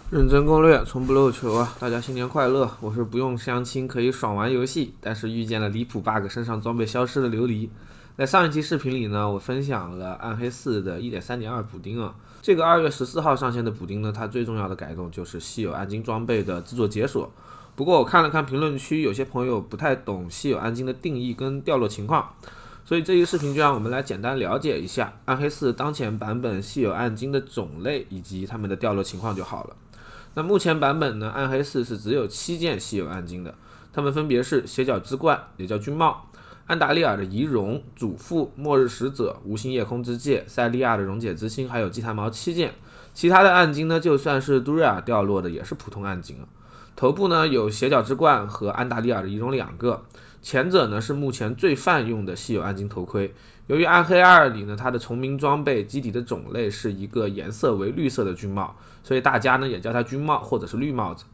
认真攻略，从不漏球啊！大家新年快乐！我是不用相亲可以爽玩游戏，但是遇见了离谱 bug 身上装备消失的琉璃。在上一期视频里呢，我分享了暗黑4的 1.3.2 补丁啊。这个2月14号上线的补丁呢，它最重要的改动就是稀有暗金装备的制作解锁。不过我看了看评论区，有些朋友不太懂稀有暗金的定义跟掉落情况，所以这一视频就让我们来简单了解一下暗黑4当前版本稀有暗金的种类以及它们的掉落情况就好了。那目前版本呢，暗黑4是只有7件稀有暗金的，它们分别是斜角之冠，也叫军帽，安达利尔的遗容、主妇、末日使者、无心夜空之戒、塞利亚的溶解之心，还有祭坛矛7件。其他的暗金呢，就算是杜瑞尔掉落的，也是普通暗金啊。头部呢有斜角之冠和安达利尔的遗容2个，前者呢是目前最泛用的稀有暗金头盔。由于暗黑2里呢，它的重名装备基底的种类是一个颜色为绿色的军帽，所以大家呢也叫它军帽或者是绿帽子。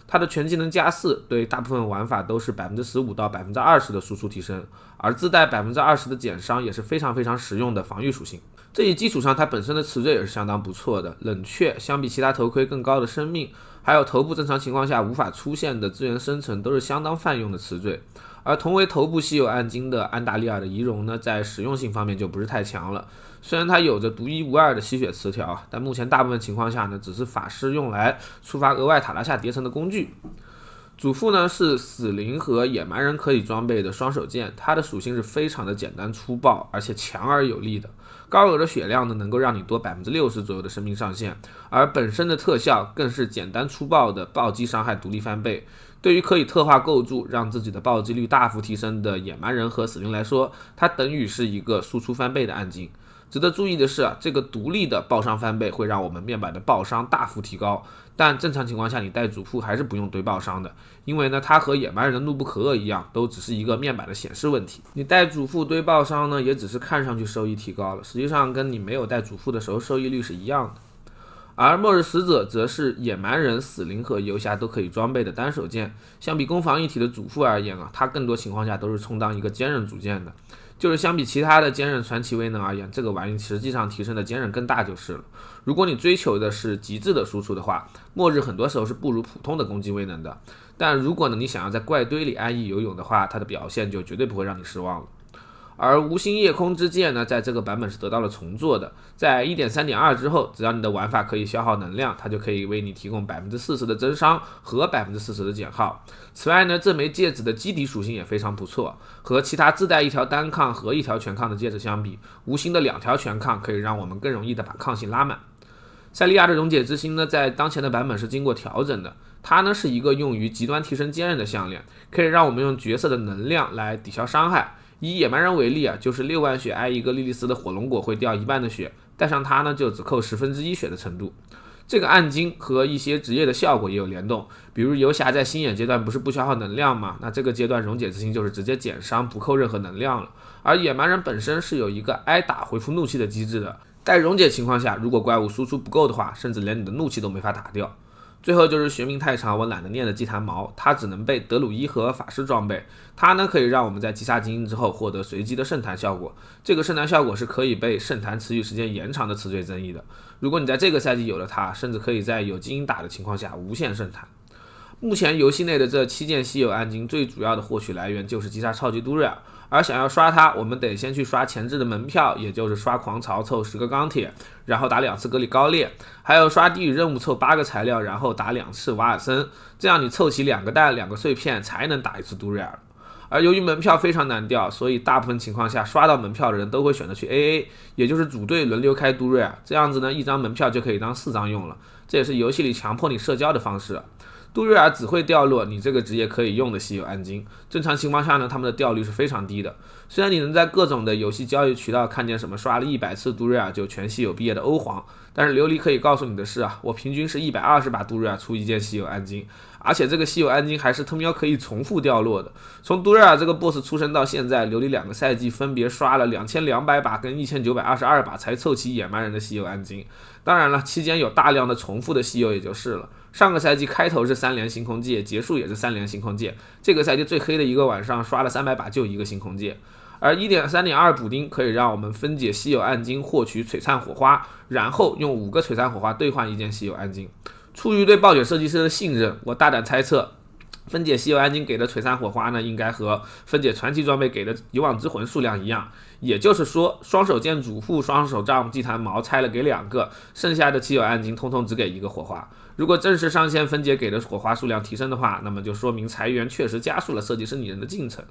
它的全技能加4，对大部分玩法都是 15% 到 20% 的输出提升，而自带 20% 的减伤也是非常实用的防御属性。这一基础上，它本身的词缀也是相当不错的，冷却相比其他头盔更高的生命，还有头部正常情况下无法出现的资源生成，都是相当泛用的词缀。而同为头部稀有暗金的安达利尔的遗容呢，在实用性方面就不是太强了。虽然它有着独一无二的吸血词条，但目前大部分情况下呢，只是法师用来触发额外塔拉夏叠层的工具。主副呢是死灵和野蛮人可以装备的双手剑，它的属性是非常的简单粗暴，而且强而有力的。高额的血量呢能够让你多 60% 左右的生命上限，而本身的特效更是简单粗暴的暴击伤害独立翻倍。对于可以特化构筑让自己的暴击率大幅提升的野蛮人和死灵来说，它等于是一个输出翻倍的暗金。值得注意的是这个独立的爆伤翻倍会让我们面板的爆伤大幅提高，但正常情况下你带主副还是不用堆爆伤的，因为呢它和野蛮人的怒不可遏一样，都只是一个面板的显示问题。你带主副堆爆伤呢，也只是看上去收益提高了，实际上跟你没有带主副的时候收益率是一样的。而末日使者则是野蛮人、死灵和游侠都可以装备的单手剑，相比攻防一体的主副而言它更多情况下都是充当一个坚韧主剑的。就是相比其他的坚韧传奇威能而言，这个玩意实际上提升的坚韧更大就是了。如果你追求的是极致的输出的话，末日很多时候是不如普通的攻击威能的。但如果呢你想要在怪堆里安逸游泳的话，它的表现就绝对不会让你失望了。而无心夜空之戒呢，在这个版本是得到了重做的。在 1.3.2 之后，只要你的玩法可以消耗能量，它就可以为你提供 40% 的增伤和 40% 的减耗。此外呢，这枚戒指的基底属性也非常不错，和其他自带一条单抗和一条全抗的戒指相比，无心的2条全抗可以让我们更容易的把抗性拉满。塞利亚的溶解之心呢，在当前的版本是经过调整的，它呢是一个用于极端提升坚韧的项链，可以让我们用角色的能量来抵消伤害。以野蛮人为例就是6万血挨一个莉莉丝的火龙果会掉1半的血，带上它呢就只扣1/10血的程度。这个暗金和一些职业的效果也有联动，比如游侠在星眼阶段不是不消耗能量吗？那这个阶段溶解之心就是直接减伤，不扣任何能量了。而野蛮人本身是有一个挨打回复怒气的机制的，在溶解情况下，如果怪物输出不够的话，甚至连你的怒气都没法打掉。最后就是学名太长我懒得念的祭坛矛，它只能被德鲁伊和法师装备。它呢可以让我们在击杀精英之后获得随机的圣坛效果，这个圣坛效果是可以被圣坛持续时间延长的词缀增益的。如果你在这个赛季有了它，甚至可以在有精英打的情况下无限圣坛。目前游戏内的这7件稀有暗金最主要的获取来源就是击杀超级都瑞尔，而想要刷它，我们得先去刷前置的门票，也就是刷狂潮凑10个钢铁，然后打2次格里高烈，还有刷地狱任务凑8个材料，然后打2次瓦尔森，这样你凑齐2个蛋2个碎片才能打1次都瑞尔。而由于门票非常难掉，所以大部分情况下刷到门票的人都会选择去 AA， 也就是组队轮流开都瑞尔，这样子呢，1张门票就可以当4张用了，这也是游戏里强迫你社交的方式。都瑞尔只会掉落你这个职业可以用的稀有暗金，正常情况下呢，他们的掉率是非常低的。虽然你能在各种的游戏交易渠道看见什么刷了100次都瑞尔就全稀有毕业的欧皇，但是琉璃可以告诉你的是我平均是120把都瑞尔出1件稀有暗金，而且这个稀有暗金还是他喵可以重复掉落的。从都瑞尔这个 boss 出生到现在，琉璃2个赛季分别刷了2200把跟1922把才凑齐野蛮人的稀有暗金。当然了，期间有大量的重复的稀有也就是了。上个赛季开头是3连星空界，结束也是3连星空界，这个赛季最黑的一个晚上刷了300把就一个星空界。而 1.3.2 补丁可以让我们分解稀有暗金获取璀璨火花，然后用5个璀璨火花兑换1件稀有暗金。出于对暴雪设计师的信任，我大胆猜测，分解稀有暗金给的璀璨火花呢，应该和分解传奇装备给的遗忘之魂数量一样。也就是说，双手剑主副、双手杖祭坛矛拆了给2个，剩下的稀有暗金通通只给1个火花。如果正式上线分解给的火花数量提升的话，那么就说明裁员确实加速了设计师拟人的进程。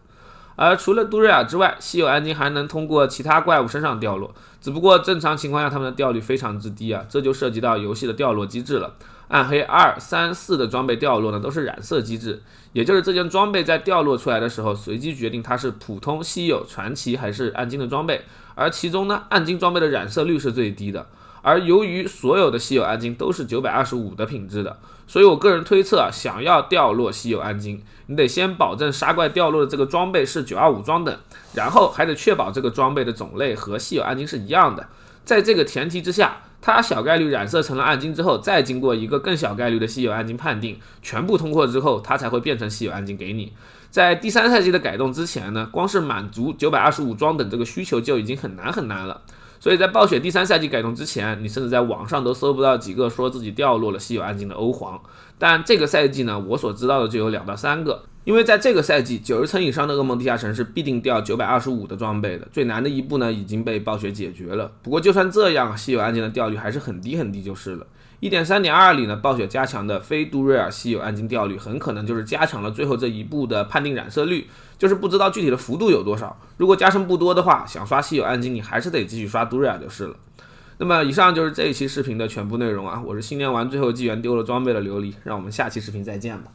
而除了杜瑞尔之外，稀有暗金还能通过其他怪物身上掉落，只不过正常情况下它们的掉率非常之低啊，这就涉及到游戏的掉落机制了。暗黑2、3、4的装备掉落呢，都是染色机制，也就是这件装备在掉落出来的时候，随机决定它是普通、稀有、传奇还是暗金的装备，而其中呢，暗金装备的染色率是最低的。而由于所有的稀有暗金都是925的品质的，所以我个人推测想要掉落稀有暗金，你得先保证杀怪掉落的这个装备是925装等，然后还得确保这个装备的种类和稀有暗金是一样的。在这个前提之下，它小概率染色成了暗金之后，再经过一个更小概率的稀有暗金判定，全部通过之后，它才会变成稀有暗金给你。在第3赛季的改动之前呢，光是满足925装等这个需求就已经很难了。所以在暴雪第3赛季改动之前，你甚至在网上都搜不到几个说自己掉落了稀有暗金的欧皇。但这个赛季呢，我所知道的就有2到3个。因为在这个赛季90层以上的噩梦地下城是必定掉925的装备的，最难的一步呢已经被暴雪解决了。不过就算这样，稀有暗金的掉率还是很低就是了。1.3.2 里呢，暴雪加强的非杜瑞尔稀有暗金掉率很可能就是加强了最后这一步的判定染色率，就是不知道具体的幅度有多少。如果加成不多的话，想刷稀有暗金你还是得继续刷杜瑞尔就是了。那么以上就是这一期视频的全部内容啊，我是新年完最后纪元丢了装备的琉璃，让我们下期视频再见吧。